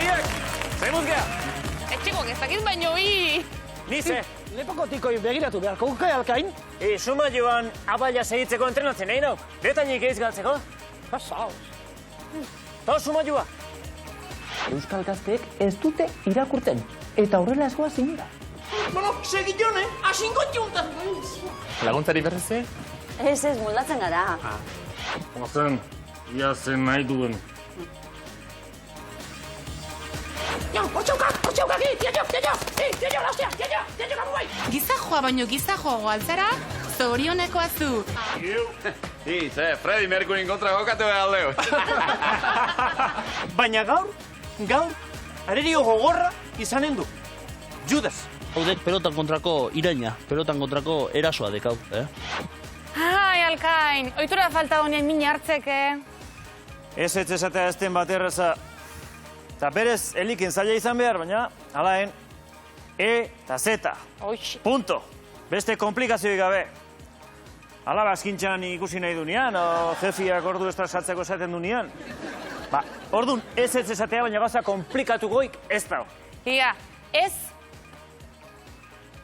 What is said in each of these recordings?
Iak, zaimuz geha? Etxekoak ez dakit baino hi. Nize. Lepako tikoi begiratu beharko gukai alkain. Suma joan abaila segitzeko entrenatzen nahi nauk. Detainik eiz galtzeko? Pasaos. Ta suma joa. Euskal gazteek ez dute irakurten, eta horrela eskoa zinura. Bueno, segillone, asingo juntan. Laguntzari berreze? Ez, moldatzen gara. Ozen, ia zen nahi duen. Otxauka, tiaio, gamuai. Gizajoa baino gizajoago altzara, zorionekoa zu. Ze, Freddie Mercuryn kontra jokatu behaldeo. Baina gaur, arerio gogorra izanen du. Judas. Haudek pelotan kontrako iraina, pelotan kontrako erasoa dekau, Ai, alkain, oitura falta honean mina hartzeke. Ez esatea ezten bat erraza. Eta berez, elikin zaila izan behar, baina, alaen, E eta Z. Oix. Punto. Beste komplikazioik gabe. Alaba askintzan ikusi nahi dunean, o jefiak ordu estrasatzeko esaten dunean. Ba, ordun ez esatea, baina gauza komplikatukoik ez da. Ia, ez.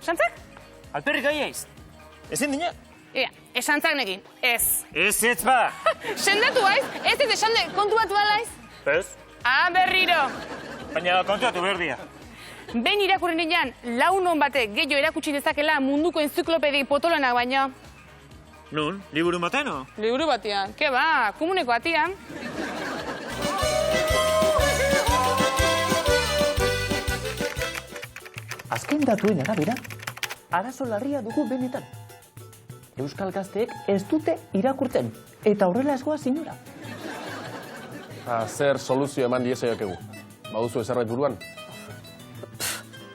Santzak? Alperrik gai eiz. Ezin dina? Ia, esantzak nekin, ez. Ez ba. Sendatu aiz, ez esan kontu bat balaiz? Ez. Berriro. Baina kontuatu berdia. Behin irakurren nian, launon batek gehiago erakutsi dezakela munduko enziklopedi potolonak baino. Nun, liburu bateno? Liburu batian, ke ba, komuneko batian. Azken datuen arabera, arazo larria dugu benetan. Euskal gazteek ez dute irakurten, eta horrela eskoa zinura. Zer soluzio eman diezaiokegu? Baduzu zerbait buruan?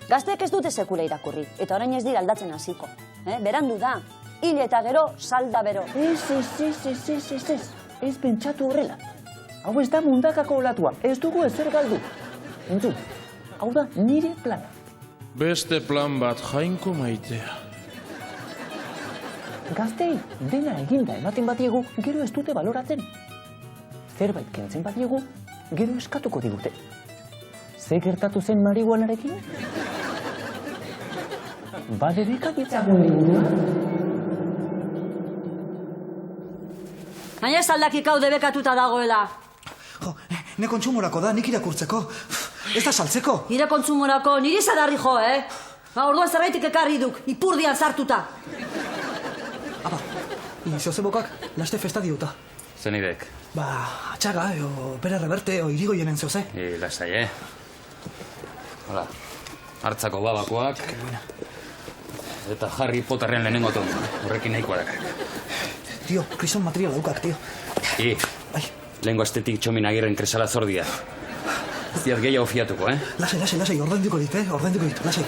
Gazteek ez dute sekula irakurri, eta orain ez dira aldatzen hasiko. Berandu da, hil eta gero, salda bero. Ez pentsatu horrela. Hau ez da mundakako olatua, ez dugu ezer galdu. Entzun, hau da nire plana. Beste plan bat jainko maitea. Gaztei dena eginda ematen batiegu, gero ez dute baloratzen. Zerbait kentzen batiegu, gero eskatuko digute. Ze gertatu zen marihuanarekin? Badebeka ditzagun liburua? Baina ez aldakik hau debekatuta dagoela. Jo, ne kontsumorako da, nik irakurtzeko. Ez da saltzeko. Nire kontsumorako, niri zadarri jo, orduan zerbaitik ekarri duk, ipurdian sartuta. Apa, izozebokak laste festa diuta. Zenidek? Ba, atxaga, Pere Reverte, irigoienen zeoze. Lasai, Hola, hartzako babakoak. Eta Harry Potterren lehenengo ton, horrekin nahikoa da. Tio, krison material daukak, tio. Bai. Lehengo astetik Txomin Agirren kresala zordia. Ziat gehiago fiatuko, Lasai, ordainduko dit, lasai.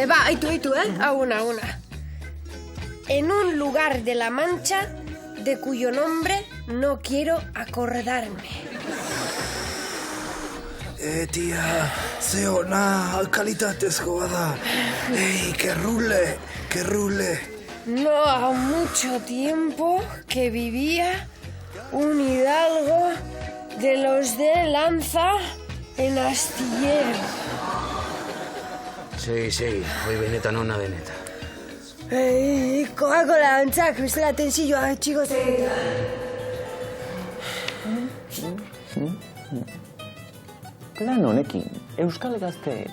Ba, aitu, Aguna. En un lugar de La Mancha de cuyo nombre no quiero acordarme. Tia, ze ona kalitatezkoa da. Que rule. No ha mucho tiempo que vivía un hidalgo de los de Lanza en Astillero. Segi, hoi benetan ona deneta. Coca-Cola antzak, bezala tensioa txiko zen. Plan honekin, Euskal gazteek,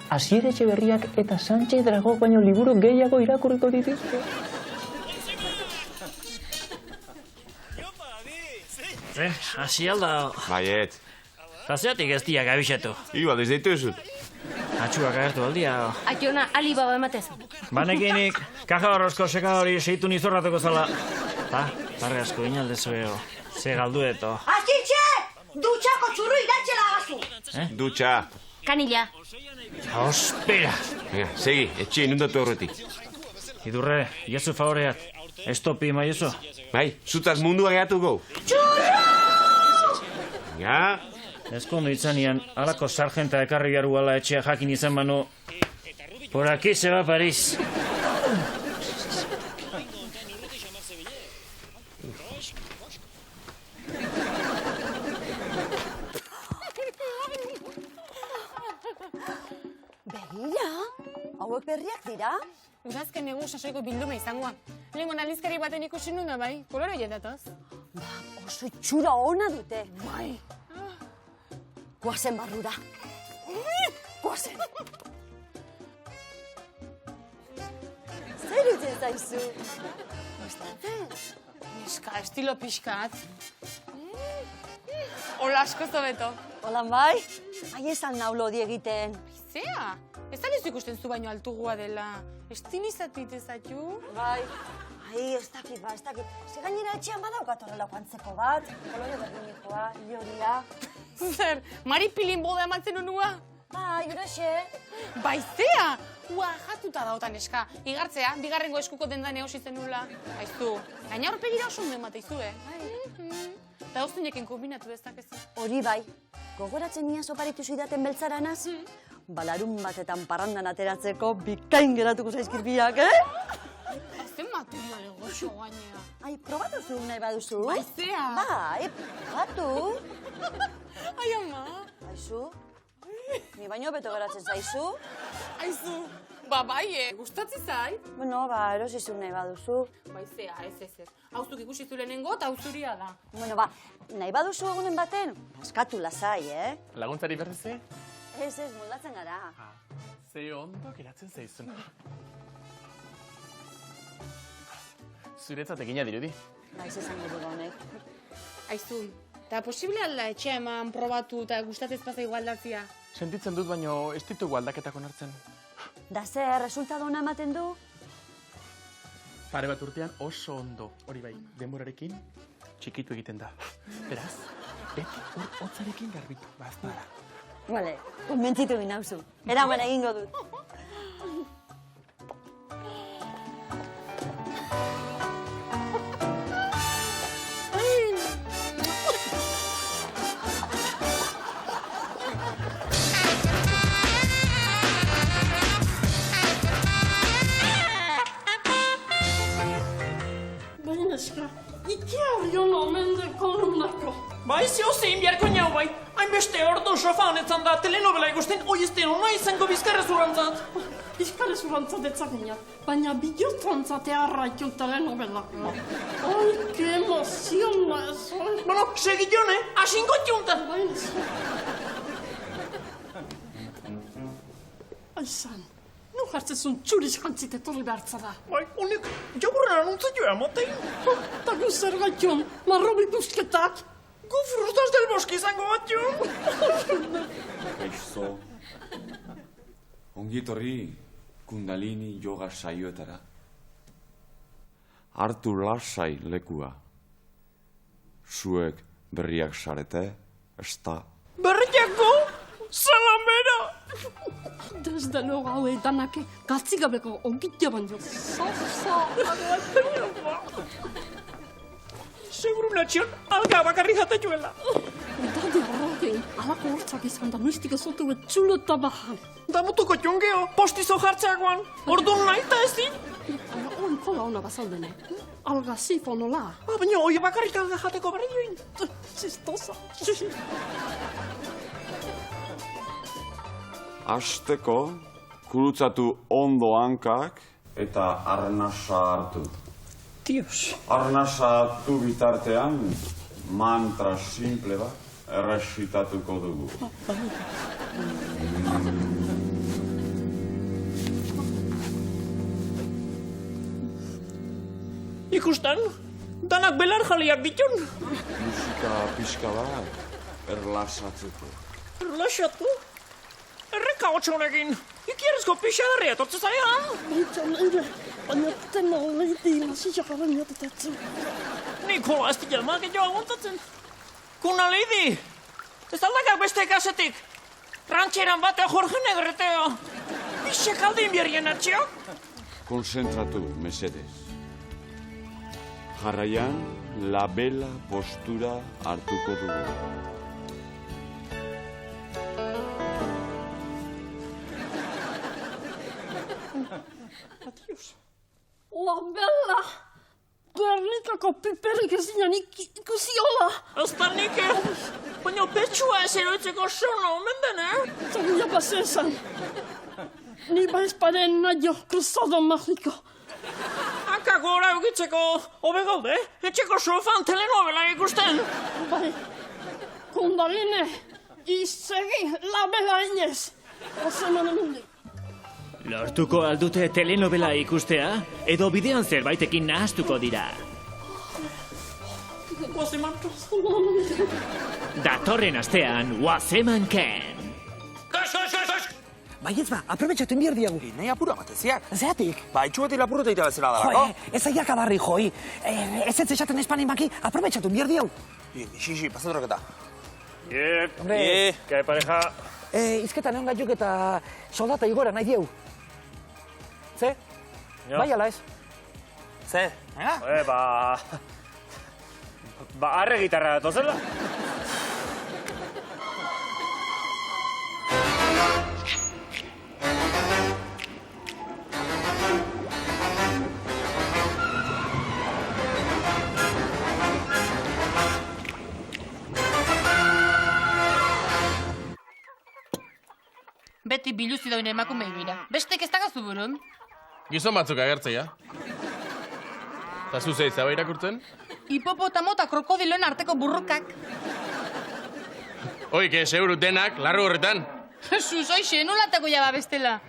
Asier Etxeberriak eta Sánchez Dragok baino liburu gehiago irakurriko dituzte. Hasi alda... Baiet. Tazeatik ez diak abixetu. Iba, dezeituzut. Atxuak agertu aldia. Aiona, Alibaba ematez. Banekinik, kaja horrozko sekadori seitu nizorratuko zala. Tarre asko inaldezu eo. Ze galdu eto. Azkintxe! Dutxako txurru idatxela agazu! Dutxa. Kanila. Ospera! Segi, etxe inundatu horretik. Idurre, iezu favoreak. Estopi maiezu. Bai, zutaz mundua gehatu gau. Ja? Ezkondu itzanian, alako sargenta ekarri garu ala etxea jakin izan banu. Por aquí se va París. berriak dira? Udazken egu sasoiko bilduma izangoa. Lehengo nalizkari baten ikusi nuen da bai, kolore jendatoz. Ba, oso itxura ona dute. Bai. Guazen barrura. Guazen. Zer utzen zaizu? Gustatzen? Neska, estilo pixkat. Hola asko zobeto. Holan bai? Ai esan naulo di egiten. Zea, ez da lezu ikusten zu baino altugua dela. Estilizatu itezatu? Bai. Ai, ez dakit. Ze gainera etxean badaukat horrelako antzeko bat. Kolore berdinikoa, ioria. Zer, Mari Pilin boda ematzen unua? Bai, uraxe. Bai, zea! Ua, jatuta daotan eska. Igartzea, bigarrengo eskuko dendan egosi zenula. Aizu, gaina horpegira oso ondo emateizu, Eta hoztunekin kombinatu dezakezu. Hori bai. Gogoratzen nia oparitu zidaten beltzaranaz? Balarun batetan parrandan ateratzeko bikain geratuko zaizkit biak, Azten materiale goxo gainea. Ai, probatu zu nahi baduzu? Bai, zea! Bai, probatu. Ai, ama! Aizu, ni baino beto geratzen zaizu? Aizu, ba, bai, gustatzi zai? Bueno, ba, erosizun nahi baduzu. Bai, zea, ez. Hauztuk ikusi zu lehenengo eta hauzuria da. Bueno, ba, nahi baduzu egunen baten, askatu lasai, Laguntzari berriz, Ez, moldatzen gara. Ze ondo geratzen zaizun. Zuretzat egina dirudi. Naiz esango dugu honek. Aizu, eta posible alda etxea eman probatu eta gustatez pasa igualdatzia? Sentitzen dut, baino ez ditugu aldaketak onartzen. Da zer, resultado ona ematen du? Pare bat urtean oso ondo. Hori bai, denborarekin txikitu egiten da. Beraz, beti hotzarekin garbitu, baztara. Vale, konbentzitu binauzu. Eraman egingo dut. Eska, ikiarri hona omen de kolumnako. Bai, zeo zein biharko nau bai. Hainbeste ordo sofa honetan da telenovela ikusten, oizten ona izango bizkarrezurantzat. Bizkarrezurantzat etzaginak, baina bihotrantzat eharraitu telenovela. Ai, que emoziona ez. Bueno, segi jone, asingo txuntan. Aizan, nu jartzezun txuriz jantzit etorri behartza da. Bai, honek jogurra anuntza joa motein. Ta gu zer gaition, marrobi busketak. Gu frutas del boski izango bat joan. Kaixo, ongi etorri Kundalini yoga saioetara. Hartu lasai lekua. Zuek berriak sarete, ezta? Berriako? Salamera! Desde luego hau edanake gatzigabeko ongitia baino. Seguru natxion, alga bakarri jate joela. Dade arrogein, alako hortzak izan da noiztik ezotu etxulo eta bajan. Da mutuko txongeo, postizo jartzeagoan, orduan nahi eta ezin. Hoi kola hona bazaldene, alga sifonola. Baina hoi bakarrik alga jateko barri join. Zistosa. Asteko, kurutzatu ondo hankak eta arnasa hartu. Dios. Arnasa hartu bitartean, mantra simple bat errezitatuko dugu. Ikusten, danak belar jaliak ditun. Musika pixka bat, erlasatzeko. Erlaxatu? Erreka hotxonekin. Ikierazko pixadarria etortze zaian. Baita leire, baina tena leidi lasila garen jatetatzu. Nikola ez dira maak joa aguntatzen. Kuna leidi, ez aldakak beste kasetik. Rantxeran batea Jorge Negreteo. Pixek aldin bierrien atxio. Konzentratu, mesedez. Jarraian, labela postura hartuko dugu. Adios. Labela! Gernikako piperik ez dinan ikusi hola. Ez da nik, baina betxua ez eroitzeko sona omen den, Zaguia pase esan. Ni baizparen naio cruzado magiko. Hanka gora eukitzeko hobe gaude, etxeko sofan telenovela ikusten. Bai, Kundalini, izegi labela inez. Ozeman emundik. Lortuko aldute telenovela ikustea, edo bidean zerbaitekin nahastuko dira. Datorren astean, Wazeman Ken. Baietz ba, aprobetxatu inbier diagu. Nahi apura mateziak. Zeatik? Ba, itxugatik lapurreta ita bezala dalako. Ez aiak abarri, joi. Ez ez esaten espanin baki, aprobetxatu inbier diagu. Xixi, pasatroketa. Kai pareja. Izketan egon gaituk eta soldata igora nahi diegu. Ze? Bai ala ez? Ze? Arre gitarra datoz, zela? Beti biluzi dauen emakumei bira. Bestek ez dagazu burun? Gizon batzuk agertzea. Eta zuzei zaba irakurtzen? Hipopotamo eta krokodiloen arteko burrukak. Oike, seguru denak, larru horretan. Jesus, oixe, nolatako jaba bestela.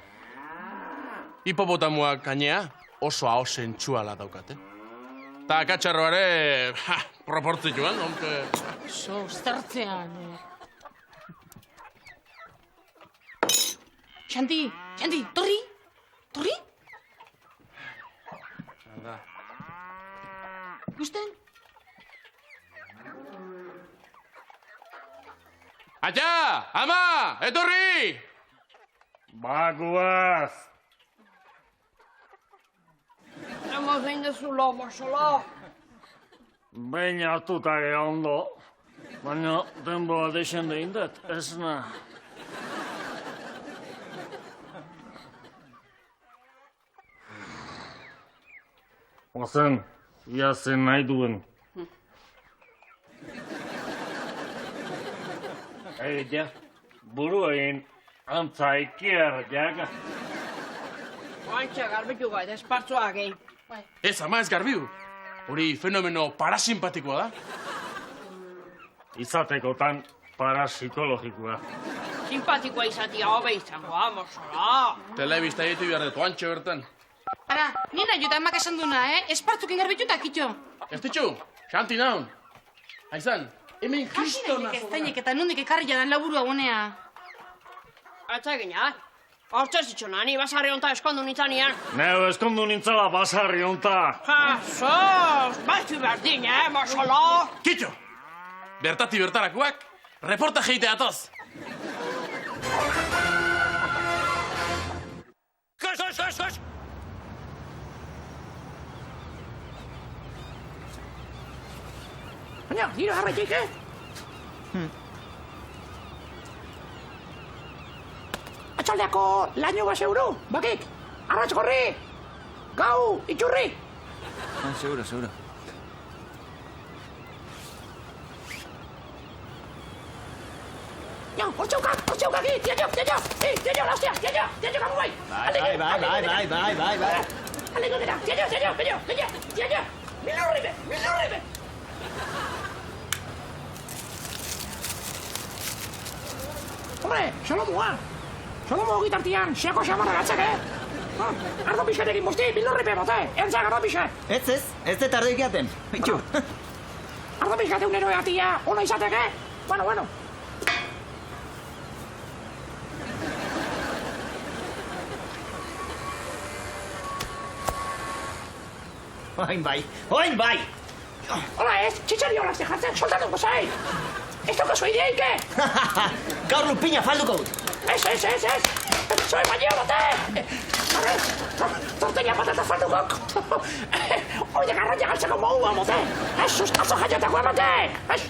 Hipopotamuak gainea oso hau sentsuala daukate. Ta akatxarroare, proportzituan, onke... Zertzean. Xanti, torri? Torri? Anda. Gusten? Atxa! Ama! Etorri! Bagoaz! Ama zein dezula, basala. Behin hartuta ge ondo. Baina denboa deixen deindet, ez na. Ozen, ia zen nahi duen. Ja, buru egin antza ikiar, jaga. Oantxa garbitu gai, despartzoak egin. Ez, ama ez garbiu. Hori fenomeno parasimpatikoa da. Izatekotan parapsikologikoa. Simpatikoa izatia hobe izango, amosala. Telebista ditu behar dut, oantxo bertan. Ara, nina jota emak esan duna, espartzuken garbitu eta kitxo. Ez ditxu, xanti naun. Aizan, hemen kristona Ez zainek eta nondik ekarri jadan laburu agonea. Atza egina, hortza zitxona, ni basarri onta eskondu nintzanian. Neu eskondu nintzala basarri onta. Sos, baitu berdin, mosala. Kitxo! Bertati bertarakoak, reportaje egitea atoz. Kos! Baina, giro jarraitik, Atxaldeako laino bat euro, bakik, arratz gorri, gau, itxurri. Seguro. Ja, hortzeukak, tiaio, lastia, tiaio, kamu bai. Bai. Aliko dira, tiaio, milurribe. Hombre, Solomo gitartian, xeako xamarra gatzak, Ardo pixatekin busti, bilurripe bote, entzak ardo pixat. Ez dut ardo ikiaten. Itxu. Ardo pixate un eroe atia, ona izateke. Bueno. Oain bai. Hola ez, txitxari hola jartzen, soltatuko zai. Ez daukazu ideik, Gaur lupina falduko dut. Ez. Soy baino bote. Tortilla patata falduko. Oide garraia galtzeko modua mote. Ez sustazo jaiotako emate. Ez.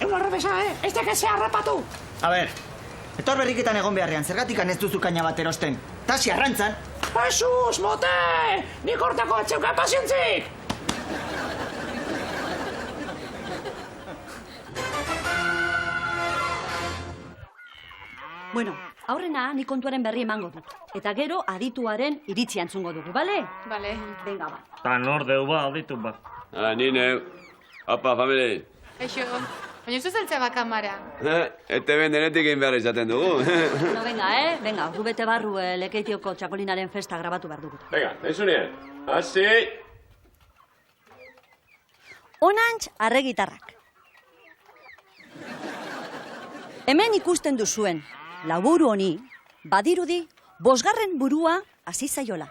Egun arrebesa, ez dekese harrapatu. A ber, etor berriketan egon beharrean, zergatikan ez duzu kaina bat erosten. Tasi arrantzan. Jesus, mote! Nik hortako atzeukan pazientzik! Bueno, aurrena nik kontuaren berri emango dut. Eta gero adituaren iritzia entzungo dugu, bale? Bale. Venga, ba. Ta nor deu ba, aditu bat. Ni neu. Apa, famili. Eixo, baina ez zeltzea bakamara. Ete ben denetik egin behar izaten dugu. No, venga, venga, rubete barru lekeitioko txakolinaren festa grabatu behar dugu. Venga, eizunien. Hasi! Onantz arregitarrak. Hemen ikusten duzuen, laburu honi, badirudi, 5. burua hasi zaiola.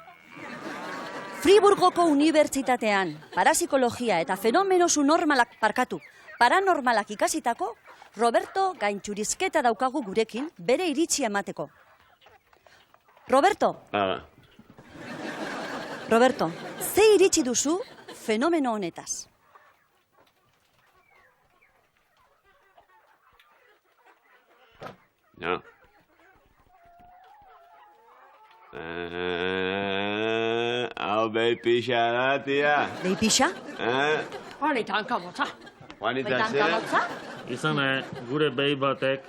Friburgoko Unibertsitatean parapsikologia eta fenomenosu paranormalak ikasitako Roberto gaintxurizketa daukagu gurekin bere iritzia emateko. Roberto, ze iritzi duzu fenomeno honetaz? Ja. Hau behi pixa da, tia. Behi pixa? Juanita hankamotza. Juanita zer? Izan, gure behi batek,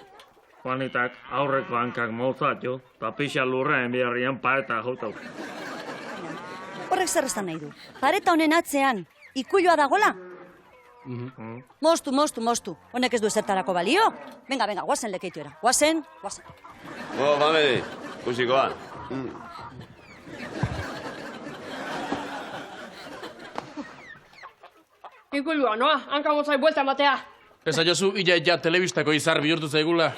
Juanitak aurreko hankak motzatio, eta pixa lurraen beharrian pareta jautau. Horrek zer estan nahi du. Pareta honen atzean, ikuilua dagola? Mostu. Honek ez du ezertarako balio. Venga, guazen lekeituera. Guazen. Famili, kusikoa. Ikuilua, noa, hankamotzai buelta ematea. Esa jozu, ia telebistako izar bihurtu zaigula.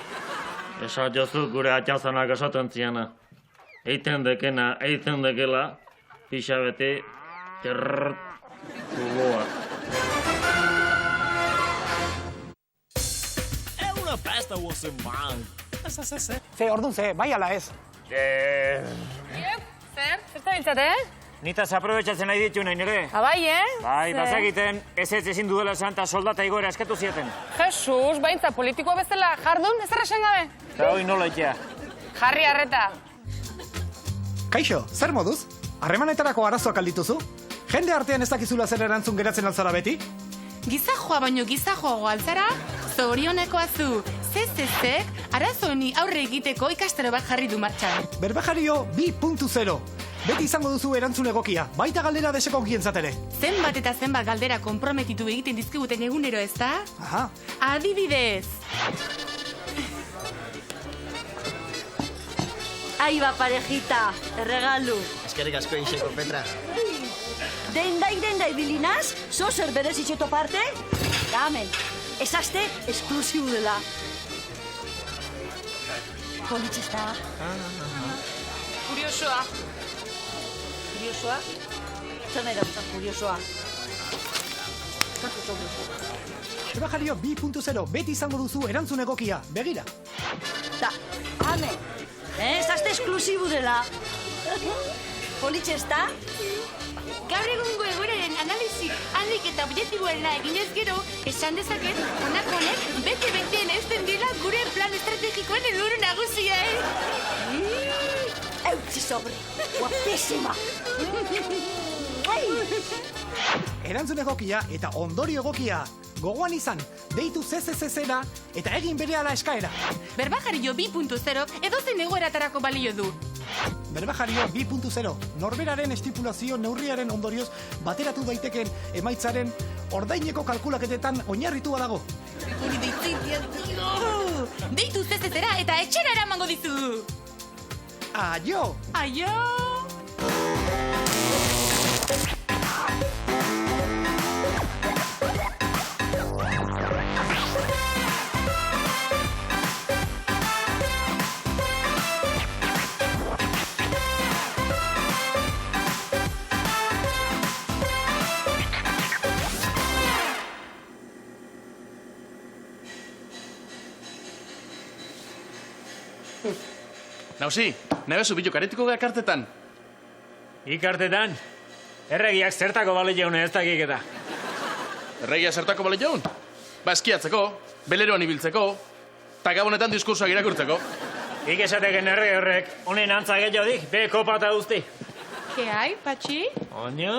Esa jozu gure atxazanak esaten ziana. Eiten dekela, pixa beti, kuloa. Una festa oazen mal. Ze, ordun ze, bai ala ez. Zer? Zerta bintzate, Nitaz aprobetxatzen nahi ditu nahi nire. Bai, Bai, bazakiten, ez ezin duela santa soldata igoera eskatu zieten. Jesus, baintza politikoa bezala jardun, ez errasen gabe? Eta hoi nola itea. Jarri arreta. Kaixo, zer moduz? Harremanetarako arazoak aldituzu? Jende artean ez dakizula zer erantzun geratzen altzara beti? Gizajoa baino gizajoago altzara, zorionekoa zu. Zezezek, arazo honi aurre egiteko ikastaro bat jarri du martxan. Berbajario 2.0. Beti izango duzu erantzun egokia, baita galdera desegokientzat ere. Zenbat eta zenbat galdera konprometitu egiten dizkiguten egunero, ez da? Aha. Adibidez. Ahí va, parejita, erregalu. Eskerrik asko Ixeko, Petra. Dendai bilinaz, zozer berez itxeto parte? Damen, ezazte esklusibu dela. Politxesta. Kuriosoa. Kuriosoa? Zer nahi da kuriosoa? Berbajario 2.0, beti izango duzu erantzun egokia, begira. Amen, ezazte esklusibu dela. Politxesta? Gaur egungo egoeraren analizi handik eta objektiboarena eginez gero, esan dezaket, honako honek bete-beteen eusten dira gure plan estrategikoen helburu nagusia, Eutzi sobre, guapísima. Erantzun egokia eta ondorio egokia. Gogoan izan, deitu ZZZ-era eta egin berehala eskaera. Berbajario 2.0 edozein egoeratarako balio du. Berbajario 2.0, norberaren estipulazio neurriaren ondorioz bateratu daiteken emaitzaren ordaineko kalkulaketetan oinarritua dago. Hori deitzitian, tio! Deitu ZZZ-era eta etxera eramango dizu! Aio! Aio! Nauzi, nebezu bilo karetiko geha kartetan. Ikartetan? Erregiak zertako bale jaune ez dakik eta. Erregia zertako bale jaun? Ba eskiatzeko, beleroan ibiltzeko, eta gabonetan diskursoak irakurtzeko. Ik esateken errege horrek, honen antza gehiagodik, be kopa eta guzti. Keai, patxi? Oño!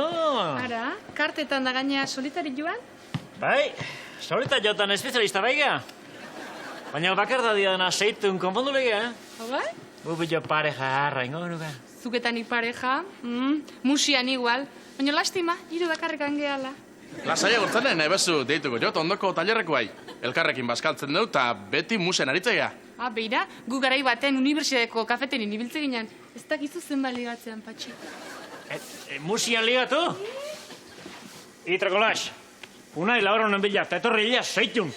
Ara, kartetan da gainea solitari joan? Bai, solita jotan espezialista baiga. Baina bakar da diadana seitun konpondu legea, Bai? Bubio pareja harra ingo nuka. Zuketanik pareja, musian igual. Baina lastima, hiru bakarrik angeala. Lasaia gurtzanen, bezu, deituko jot, ondoko tailerreko bai. Elkarrekin bazkaltzen dut, eta beti musen aritzea. Beira, gu garai baten unibertsitateko kafeterin ibiltze ginen. Ez dakizu zenba ligatzean, Patxi. Musian ligatu? Itrakolas, unai lauronen bila, eta etorri bila zeitun.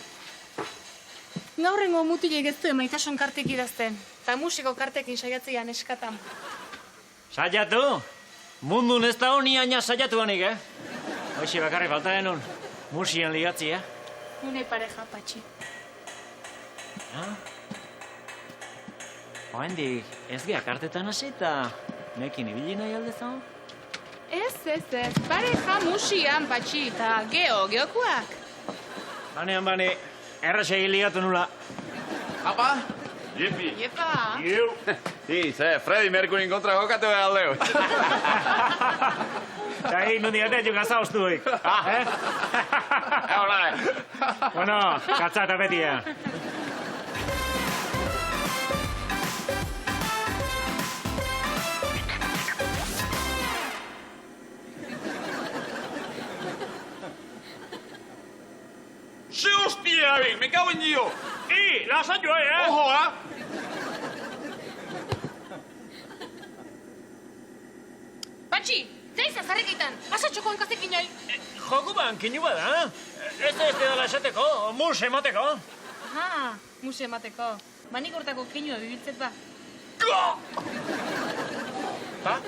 Gaurrengo mutilek ez du emaitasun kartek idazten. Eta musiko kartekin saiatzean eskatan. Saiatu? Mundun ez da honi aina saiatu hanik, Hoxe bakarri falta denun, musian ligatzia. Une pareja, Patxi. Oendik, ez geha kartetan hasi eta nekin ibili nahi aldezan? Ez. Pareja musian, Patxi, eta geokuak. Bane, errasegi ligatu nula. Apa? Jepi. Iepa. Iu. Freddie Mercuryn kontra jokatu behar aldeo. Eta egin nundi gate juk azaustuik. Bueno, katza eta betia. ¡Se hostia, me cago en Dio! Lasaio, Ojo, Patxi, zeiz azarrekitan, pasatxoko ikazekin nahi. Joku ban, kinu bada, Ez dela esateko, mus emateko. Aha, mus emateko. Banik hortako kinua bibiltzet ba. Ta?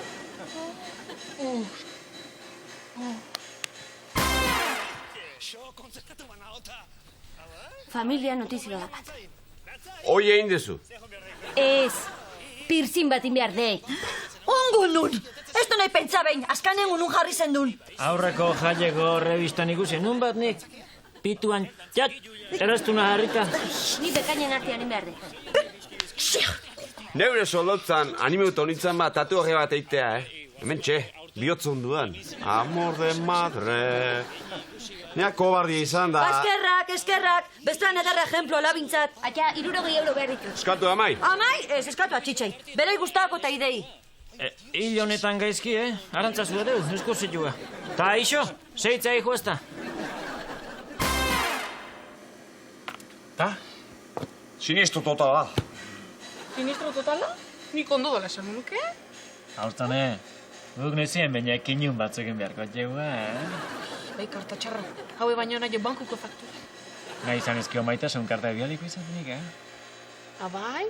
Familia notizio da bat. Hoi egin dezu. Ez, pirzin bat inbiar dei. Ongun nun! Ez du nahi pentsa behin, askanen unun jarri zen dun. Aurreko jaieko revistan ikusi, nun bat nik pituan txat, eraztuna harrita. Ni bekainen artean inbiar dei. Neure solotzan animeuto nintzen bat tatu horre bat eitea, Hemen txe, bihotzun duan. Amor de madre. Nia kobardia izan da. Eskerrak, bestean edarra ejemplo labintzat. Atia, 60 euro behar ditu. Eskatu amai. Amai, ez eskatu atxitxai. Bera gustako eta idei. Hil honetan gaizki, Arantzazu edo, esku zitua. Ta iso, zeitza hijo ez da. Ta? Sinistro totala. Sinistro totala? Nik ondo dela esan nuke? Hauztane, guk nezien baina kinun batzukin beharko jeua, Bai, karta txarra. Haue baino nahi bankuko faktura. Nahi izan ezkio maitasun karta bialiko izatenik, Abai?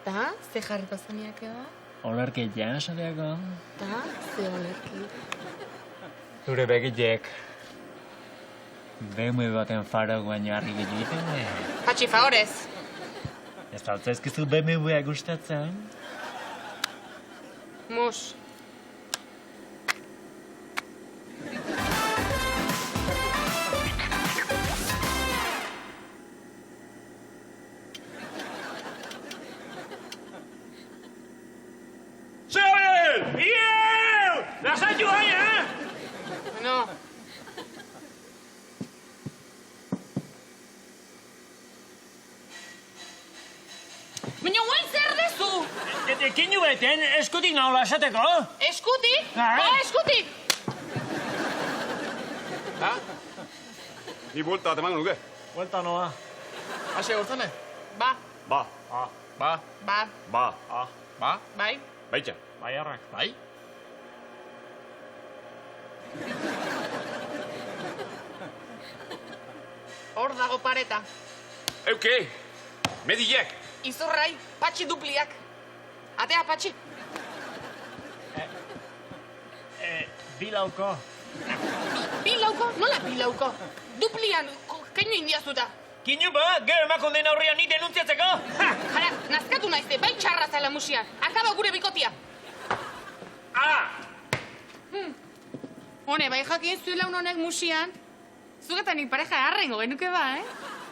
Ta, ze jarriko zaniak eba? Olerki jasadeako. Ta, ze olerki. Zure begilek. BMW baten farok baino harri egiten, Patxi, favorez. Ez altzaizkizu BMW-a gustatzen? Mus. Lasaio hai, Bueno. Baina guain zer dezu? Kinu beten, eskutik nahola esateko. Eskutik? Eskutik! Ha? Ni buelta teman nuke. Buelta noa. Hase gortzane? Ba. Ba. Ba. Ba. Ba. Ba. Bai. Baitxa. Bai, arrak. Bai. Hor dago pareta. Euke. Medilek. Izurrai, Patxi dupliak. Atea, Patxi. Bilauko. Bilauko? Nola bilauko? Duplian, keinu indiazuta. Kinu ba, gero emakon den aurrian ni denuntziatzeko. Jara, nazkatu naizte, bai txarra zela musian. Akaba gure bikotia. Hone, bai jakin zuela honek musian. Zugetanik pareja harrengo genuke ba,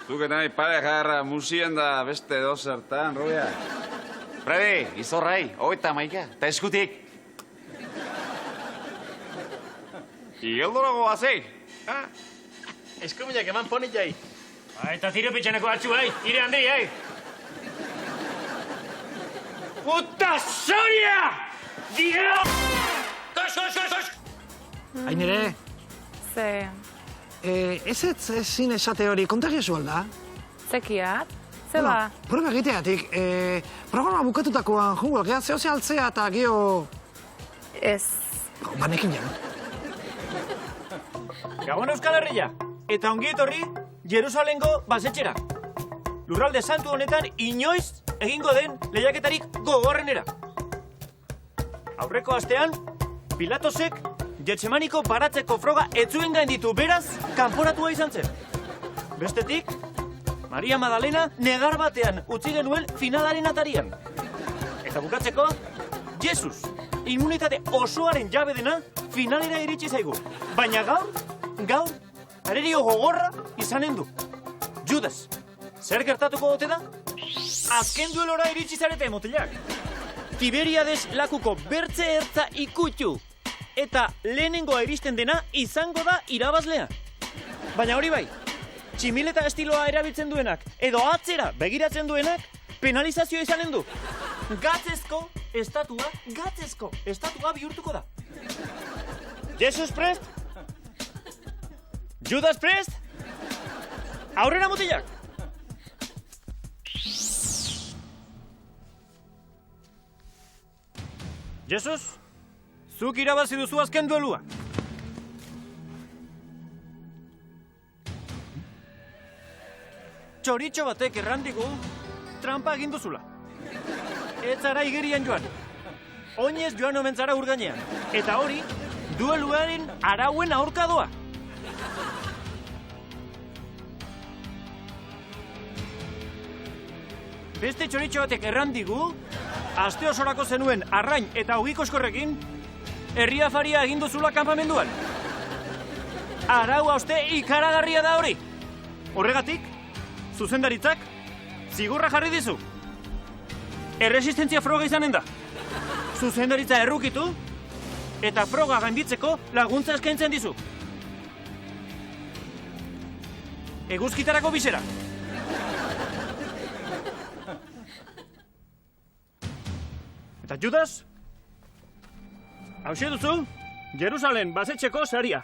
Zuketanik pareja harra musien da beste dozertan, Rubia. Fredi, izorrai, hogeita maika, eta eskutik. Igeldorago bazei. Eskuminak eman ponit jai. Eta tiro pitxaneko batxu, ire handi, Puta soria! Dio! Ainere, Ze, ezin esate hori kontagiozu alda? zekiat? Zeba? Proba egiteatik, programa bukatutakoan jungo, geha zehose altzea eta geho... Ez. Banekin jan. Gabon Euskal Herria, eta ongi etorri Jerusalengo basetxera. Lurralde santu honetan inoiz egingo den lehiaketarik gogorrenera. Aurreko astean, Pilatosek Getsemaniko baratzeko froga etzuen gainditu, beraz, kanporatua izan zen. Bestetik, Maria Magdalena negar batean utzi genuen finalaren atarian. Eta bukatzeko, Jesus, immunitate osoaren jabe dena, finalera iritsi zaigu. Baina gaur, arerio gogorra izanen du. Judas, zer gertatuko gote da? Azken duelora iritsi zarete, motilak. Tiberiades lakuko bertze ertza ikutxu. Eta lehenengoa iristen dena izango da irabazlea. Baina hori bai, tximileta estiloa erabiltzen duenak, edo atzera begiratzen duenak, penalizazioa izanen du. Gatzezko estatua bihurtuko da. Jesus prest? Judas prest? Aurrera mutilak! Jesus, zuk irabazi duzu azken duelua. Txoritxo batek errandigu trampa egin duzula. Ez zara igerian joan. Oinez joan omen zara urgainean. Eta hori, dueluaren arauen aurka doa. Beste txoritxo batek errandigu, aste osorako zenuen arrain eta ogikoskorrekin, herria faria egin duzula kanpamenduan. Arau hauste ikaragarria da hori. Horregatik, zuzendaritzak zigorra jarri dizu. Erresistentzia froga izanen da. Zuzendaritza errukitu eta froga gainditzeko laguntza eskaintzen dizu. Eguzkitarako bisera. Eta Judas? Hauxe duzu, Jerusalen basetxeko saria.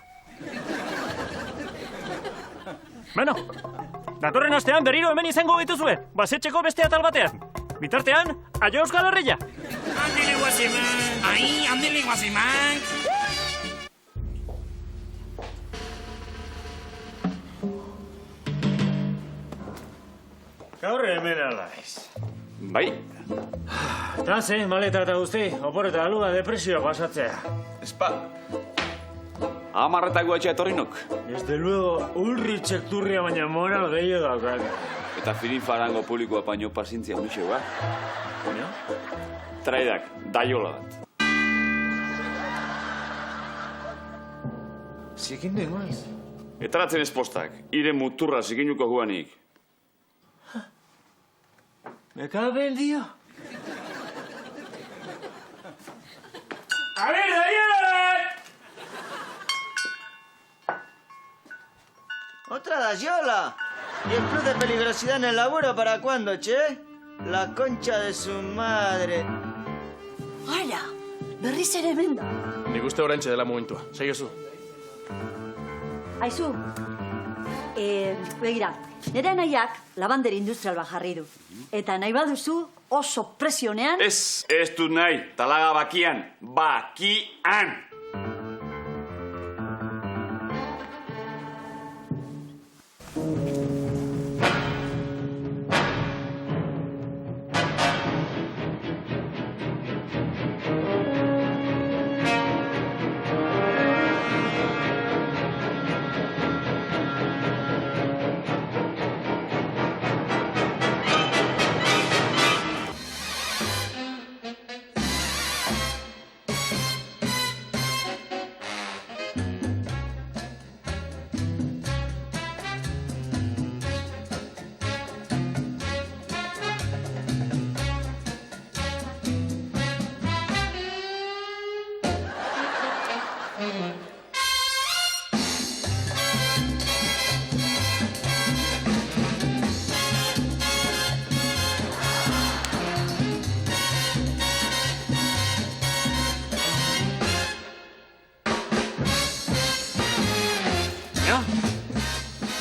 Bueno, datorren astean berriro hemen izango gaituzue, basetxeko beste atal batean. Bitartean, aio Euskal Herria! Handile guaziman! Ai, handile guaziman! Gaur hemen alaiz. Bai. Eta zein maleta eta guzti, opor eta alua depresioa pasatzea. Espa. Amarretako etxe etorrinok. Desde luego, Ulrichek turria baina moral gehiago daukak. Eta filin farango publikoa paino pazientzia muixo, ba? Baina? Traidak, daiola bat. Zikin dengoaz. Etaratzen espostak, ire muturra zikinuko guanik. Me cabe el tío. A ver, Dayola! Otra Dayola. ¿Y el club de peligrosidad en el laburo para cuándo, che? La concha de su madre. Hala, berriz ere hemen da. Nik uste oraintxe dela momentua. Seiozu. Aizu, begira, nire anaiak labander industrial bat jarri du. Eta nahi baduzu oso presionean... Ez dut nahi, talaga bakian. Bakian!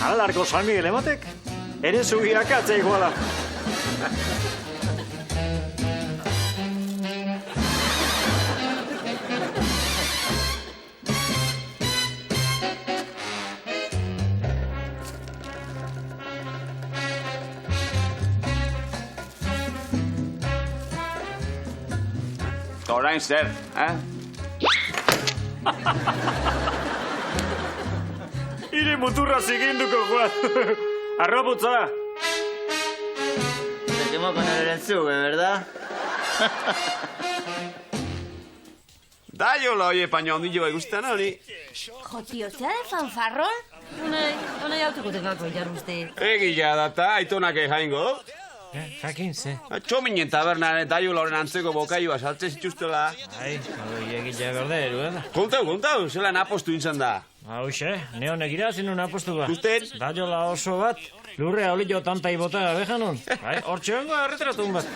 Alarko San Miguel ematek, ere zugiak atzea iguala. Orain zer, Iri muturra ziginduko, Juan. Arroputza. Te quemó con el enzube, ¿verdad? Daiola, oie, paño ondillo ikusten hori. Jo, tio, zea de fanfarrol? Honai hautuko tekako jarruzte. Egia data, aitonak jaingo. Jakin, ze. Txominen tabernan daiola horren antzeko bokaioa saltze zituztela. Ai, egia berderu, Kontau, zelan apostu intzan da. Hauxe, neonek irazinun apostu ba. Usten? Daiola oso bat, lurrea olio tantai bota bejanun. Bai, hortxe hongo erretratun bat.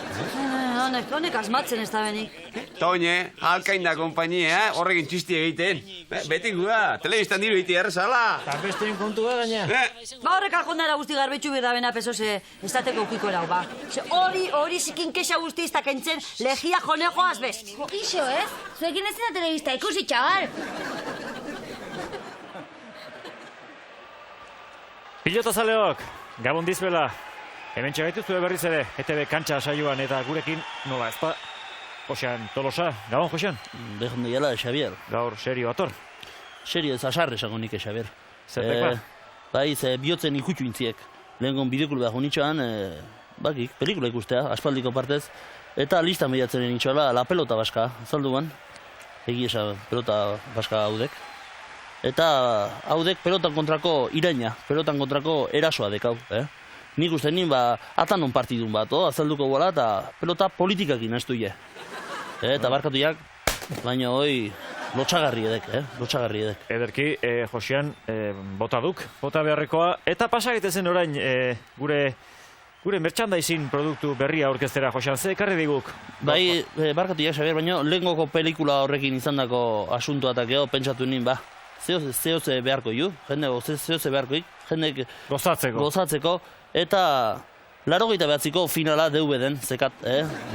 Honek asmatzen ez da benik. Toine, alkain da kompainia, horrekin txisti egiten. Beti gua, telebistan diru egite errezala. Eta besteen kontua gaina. Ba horrek alkondara guzti garbetxu beda bena pesoze estateko ukiko erau, ba. Hori zikin kexa guzti iztak entzen legia jonejoaz bez. Ixo, ez? Zuekin ez zina telebista ikusi, txagal. Pilotazaleok, gabon dizbela. Hemen txagaituzue berriz ere, ETV kantxa saioan eta gurekin nola ezpa. Josean Tolosa, gabon Josean? Behon deiala, Xavier. Gaur serio ator? Serio ez asarre esango nik, Xavier. Zertekla? Bai, ze bihotzen ikutxu intziek. Lehengon bideokulu behar honitxoan, bakik, pelikula ikustea, aspaldiko partez. Eta listan behiatzenen itxoala, la pelota baska, zalduan. Egi esa pelota baska haudek. Eta haudek pelotan kontrako iraina, pelotan kontrako erasoa dekau, Nik uste nien, atanon partidun bat, azalduko guala, eta pelota politikakin ez duie. Eta barkatuak, baina hoi lotxagarri edek, lotxagarri edek. Ederki, Josean, bota duk, bota beharrekoa, eta pasagetezen orain gure merchandising produktu berria aurkeztera, Josean, ze ekarri diguk? Bai, barkatuak, Xavier, baina lehengoko pelikula horrekin izandako asuntoa eta geho pentsatu nien, zehoze beharko ju, zehoze beharkoik, jendek gozatzeko, eta 89ko finala DVD-en, zekat,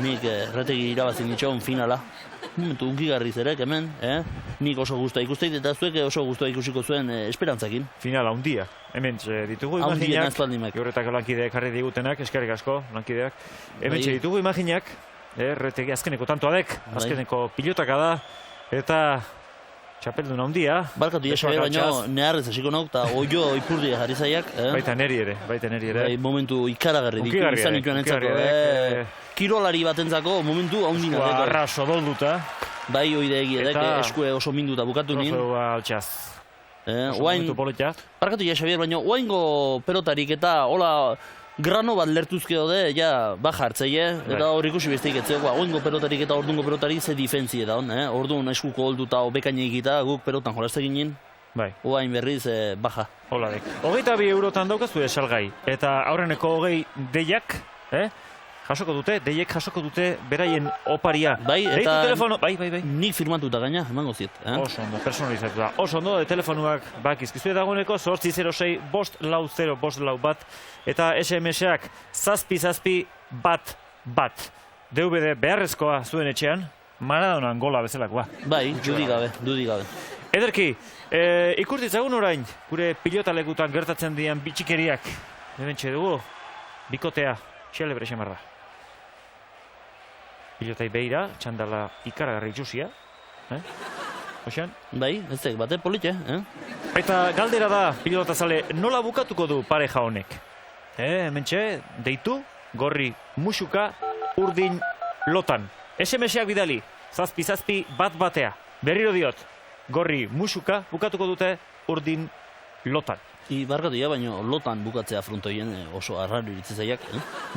nik retegi irabazin ditxon finala. Momentu unkigarri zerek, hemen, nik oso guztua ikusteit, eta zuek oso guztua ikusiko zuen esperantzakin. Finala, handia. Hemen ditugu imaginak, horretako lankideak jarri digutenak, eskerrik asko, lankideak. Hemen ditugu imaginak, retegi azkeneko tantoadek, azkeneko pilotaka da, eta txapeldun handia. Barkatu Xavier, baina neharrez hasiko nauk, eta oio ipurdia jarri zaiak. Baita neri ere. Bai, momentu ikaragarri ditu izan ikuan entzako. Kirolari batentzako momentu haundina. Arraso dolduta. Bai, oide egiedek, eskue oso minduta bukatu nien. Trofeua altxaz. Oain, barkatu Xavier, baina oaingo pelotarik eta hola grano bat lertuzkeo de, ja, baja hartzeie, eta hor ikusi besteik etzeko, oingo pelotarik eta ordungo pelotarik ze difentzi eta hon, orduan eskuko holduta obekaina egita, guk pelotan jolazte ginen, oain berriz baja. Holadek. 22 eurotan daukazu salgai, eta aurreneko 20 deiak, jasoko dute, deiek jasoko dute beraien oparia. Bai, eta telefono, bai. Nik firmatuta gaina, emango ziet. Oso ondo, personalizatuta. Oso ondo, telefonuak bakizkizue dagoeneko, 806 540 bat, eta SMS-ak zazpi bat. DVD beharrezkoa zuen etxean, Maradonan gola bezalakoa. Bai, dudik gabe. Ederki, ikurtitzagun orain, gure pilotalekutan gertatzen dian bitxikeriak. Hementxe dugu, bikotea, xelebre xamarra. Pilotai behira, txandala ikaragarri itxusia. Josean? Bai, ez bate polite, Eta galdera da, pilotazale, nola bukatuko du pareja honek? Hementxe, deitu, gorri musuka, urdin lotan. SMS-ak bidali, zazpi batea. Berriro diot, gorri musuka, bukatuko dute urdin lotan. Barkatu ja, baina lotan bukatzea frontoien oso arraro iritzi zaiak.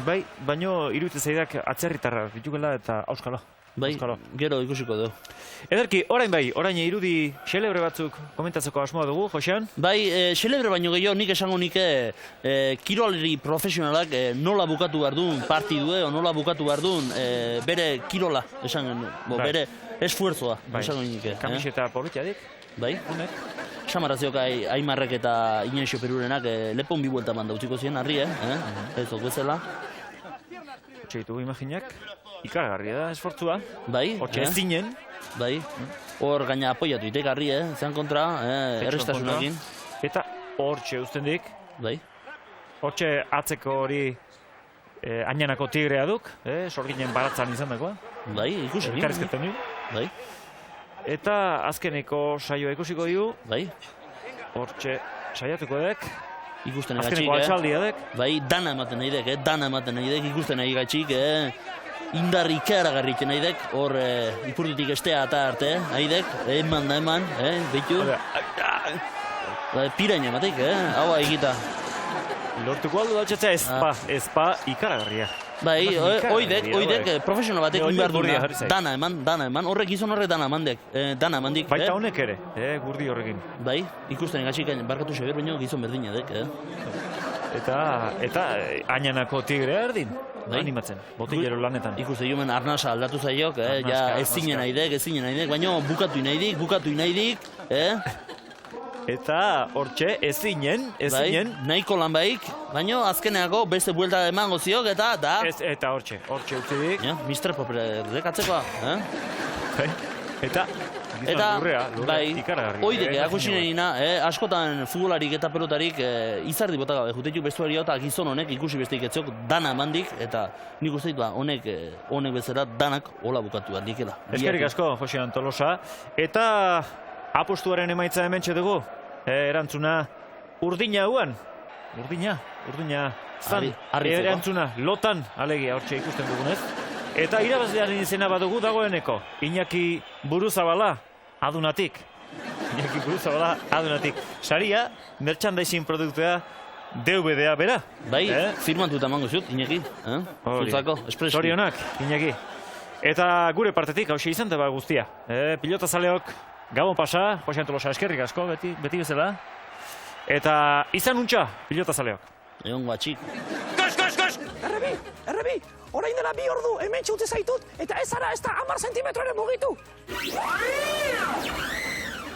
Bai, baina iritzi zaiak atzerritarra ditugela eta auskalo. Bai, gero ikusiko du. Ederki, orain irudi xelebre batzuk komentatzeko asmoa dugu, Josean? Bai, xelebre baino gehiago nik esango nike kiroleri profesionalak nola bukatu behar duen partidue, o nola bukatu behar duen bere kirola, bere esfuerzoa, esango nike. Kamiseta politiadik? Bai. Samara Aimarrek eta Inaxio Perurenak lepon bi buelta manda utziko ziren, harri, Ez ok bezala. Txeitu imaginak, ikaragarria da esfortzua. Bai, Hortxe ez zinen. Bai, hor gaina apoiatu itek harri, zean kontra, errestasunakin. Eta hortxe ustendik. Bai. Hortxe atzeko hori Añanako tigrea duk, sorginen baratzan izan dagoa. Bai, ikusi. Elkarrizketen du. Bai. Eta azkeneko saioa ikusiko digu. Bai. Hortxe saiatuko dek. Ikusten egatxik, Azkeneko altxaldia dek. Bai, dana ematen nahi dek, dana ematen nahi dek, ikusten nahi gatxik, indar ikaragarritzen nahi dek, hor ipurditik estea eta arte, nahi dek, eman da eman, behitu. Piraina emateik, hau egita. Lortuko aldo datxatzea ezpa ikaragarria. Bai, oidek, profesional batek behar duena, dana eman, horrek gizon horrek dana emandik. Baita honek ere, gurdi horrekin. Bai, ikusten egatxik, barkatu Xabier, baino gizon berdina dek, Eta Añanako tigrea erdin, animatzen, botillero lanetan. Ikusten jumen arnasa aldatu zaiok, ja ez zinen nahi dek, baino bukatu nahi dik, Eta hortxe ez zinen. Nahiko lan baik, baino azkeneako beste buelta emango ziok eta da. Eta hortxe utzi dik. Mr. Popperek atzekoa. Eta bai, oidek erakusi nahina, askotan futbolarik eta pelotarik izardi bota gabe, jutetuk bestuario eta gizon honek ikusi besteik etzok dana emandik, eta nik uste ditu honek bezala danak hola bukatu bat dikela. Eskerrik asko, Josean Tolosa. Eta apostuaren emaitza hementxe dugu, erantzuna urdina hauan. Urdina zan, erantzuna lotan, alegia hortxe ikusten dugunez. Eta irabazlearen izena badugu dagoeneko, Iñaki Buruzabala, adunatik. Saria, merchandising produktua, DVD-a bera. Bai, firmantuta emango zut, Iñaki. Zutzako, espreski. Zorionak, Iñaki. Eta gure partetik, hausia izan da guztia. Pilota zaleok, Gabon pasa, Josean Tolosa eskerrik asko, beti bezala. Eta izan untxa, pilota zaleok. Egon guatxik. Kas! Errebi! Orain dela 2 ordu, hemen txutze zaitut, eta ez zara ez da 10 zentimetroren mugitu.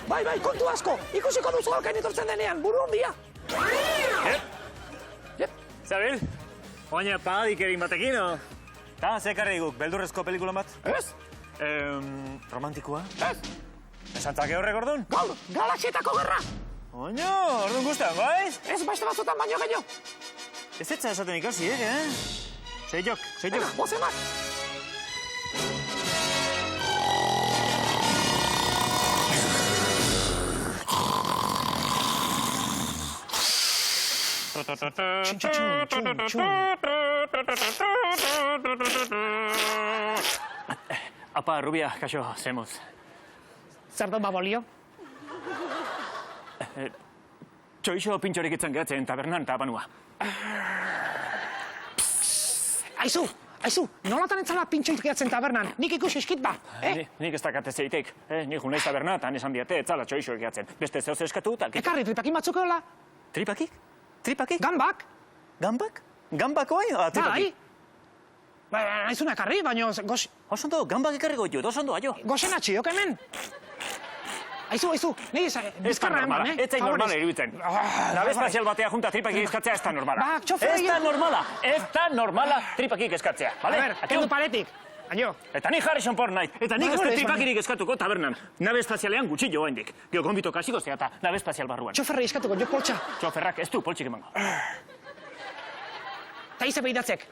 Bai, kontu asko, ikusiko duzu alkain etortzen denean, buru ondia. Zabil, oina pagadik erin batekin, o? Ta, zekarri guk, beldurrezko pelikula bat? Ez. Romantikoa? Ez. Esantzake horrek ordun? Galaxietako gerra. Oino, ordun guztean, baiz? Ez, beste batzutan baino gehiago. Ez etza esaten ikasi, Seiok. Venga, bozenak. Apa, Rubia, kaixo, zemuz. Zer dut babolio? Txoixo pintxorik itzan gehatzen tabernan eta abanua. Aizu, nolatan entzala pintxoik gehatzen tabernan? Nik ikusi eskit ba, Nik ez dakate zeitek. Nik junaiz tabernan esan diate etzala txoixo gehatzen. Beste zehoz eskatu eta... Ekarri, tripakin batzuk eola. Tripakik? Gambak. Gambak? Gambak oi? Bai. Aizuna ekarri, baina... Osondo, gambak ekarri goitu, osondo, aio. Gozen atxiok hemen. Aizu, nahi bizkarra eman, Ez zain normala iruditzen. Nabe espazial batea junta tripakik eskatzea ez da normala. Ez da normala tripakik eskatzea, bale? A ber, kendu paretik. Aio. Eta ni Harrison Ford nahi. Eta nik ez tripakirik eskatuko tabernan. Nabe espazialean gutxillo hendik. Gio gonbito kasiko zea eta nabe espazial barruan. Txoferra eskatuko, jo poltsa. Txoferrak ez du poltsik emango. Ta ize behidatzek.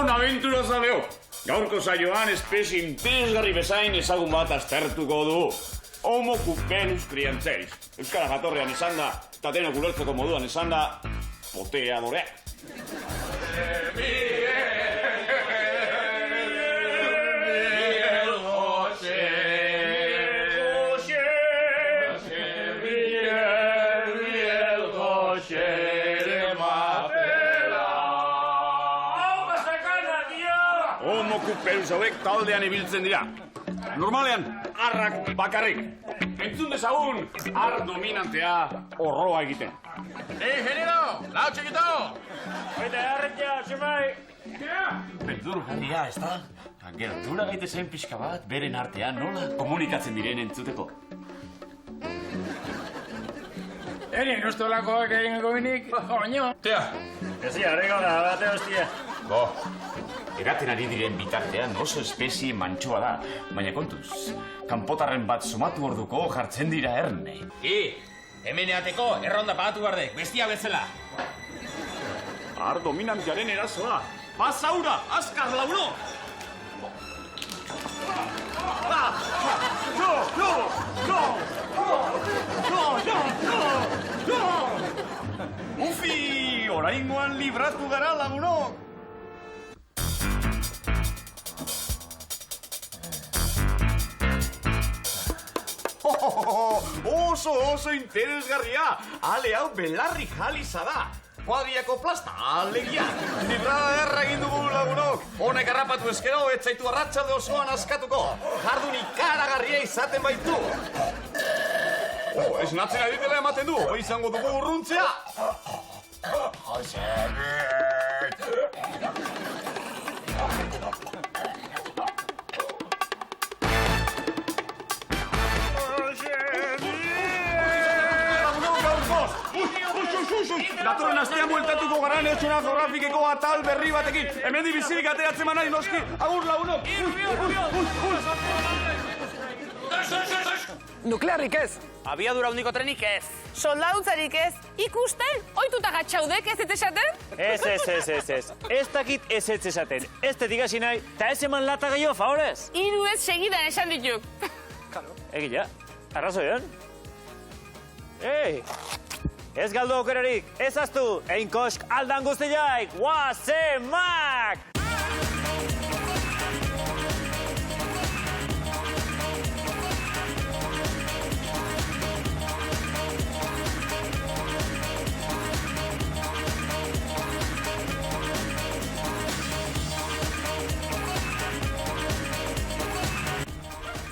Aventura zaleo, gaurko saioan espezie interesgarri bezain ezagun bat aztertuko du. Homo cupelus crianteris. Euskara jatorrean esan da, eta denok ulertzeko moduan esan da, poteadorea. Homo cupelus hauek taldean ibiltzen dira. Normalean, arrak bakarrik. entzun dezagun, ar dominantea horroa egiten. Genero, lau txikito! Eta arretia, Xemai! Beldur garria, ez da? Gertura gaitezen pixka bat, beren artean nola komunikatzen diren entzuteko. Erien ustolakoak egingo binik, oño. Tea! Ezi, harriko da, bate hostia. Bo, eraten ari diren bitartean oso espezie mantxoa da, baina kontuz, kanpotarren bat somatu orduko jartzen dira erne. Hemen eateko erronda pagatu bardek, bestia bezala. Ar dominantearen erazoa, pasaura, azkar launo! Ufi, oraingoan libratu gara lagunok! Oso interesgarria! Ale hau belarri jaliza da! Kuadriako plasta, alegia! Librada erra egin dugu lagunok! Honek harrapatu eskero, ez zaitu arratsalde osoan askatuko! Jardun ikaragarria izaten baitu! Esnatzen aditela ematen du, izango dugu urruntzea! Datorren astean bueltatuko gara National Geographiceko atal berri batekin. Hemen bizirik ateratzen manai noski. Agur lagunok! Nuklearrik ez. Abiadura handiko trenik ez. Soldaduntzarik ez, ikusten, oituta gatxaudek ez esaten? Ez. Ez dakit ez esaten. Ez tetik hasi nahi, eta ez eman lata gehiago, favorez? 3 ez segidan esan dituk. Egia, arrazoian? Ei! Ez galdu aukerarik, ez aztu, egin kosk aldan guztiaik, guazemak!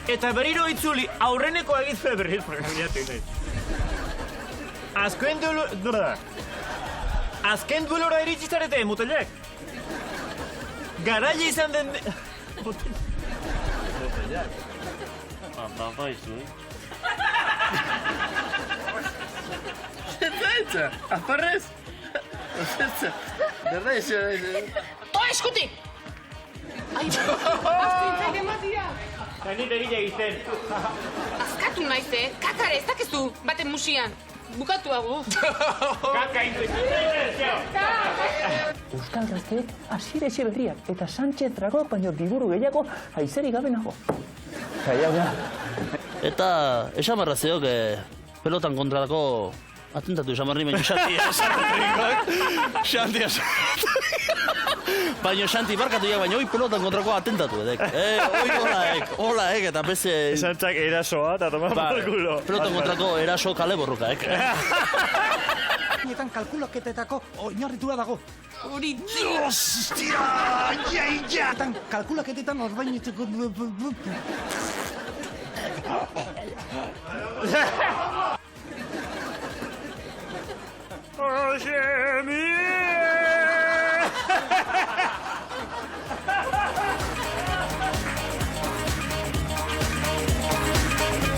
Eta berriro itzuli, aurreneko egitzue berriz programiatu nahi. Azken duelora iritsi zarete, mutelek. Garaile izan den... Mutelek. Papa izu, Zetza, aparrez? Zetza, berda izu... Toa eskutik! Ai, aztintzak ematia! Zani begile egiten. Azkatu naiz, kakare, ez dakizu, baten musian. Bukatuago. Kaka Euskal gazteek Asier Etxeberriak eta Sánchez Dragok baino liburu gehiago aizerik gabe nago. Eta esamarra zeok pelotan kontratako atentatu esamarri baino Xanti baino Xanti barkatu baino hoi pelotan kontrako atentatu edek. Hola eta beze... Santzak erasoa eta tomar por culo. Pelotan kontrako eraso kale borroka, Nietan kalkulaketetako oinarritua dago. Hori... Ostia! Ja! Etan kalkulaketetan orbainitzeko... Oxe, mi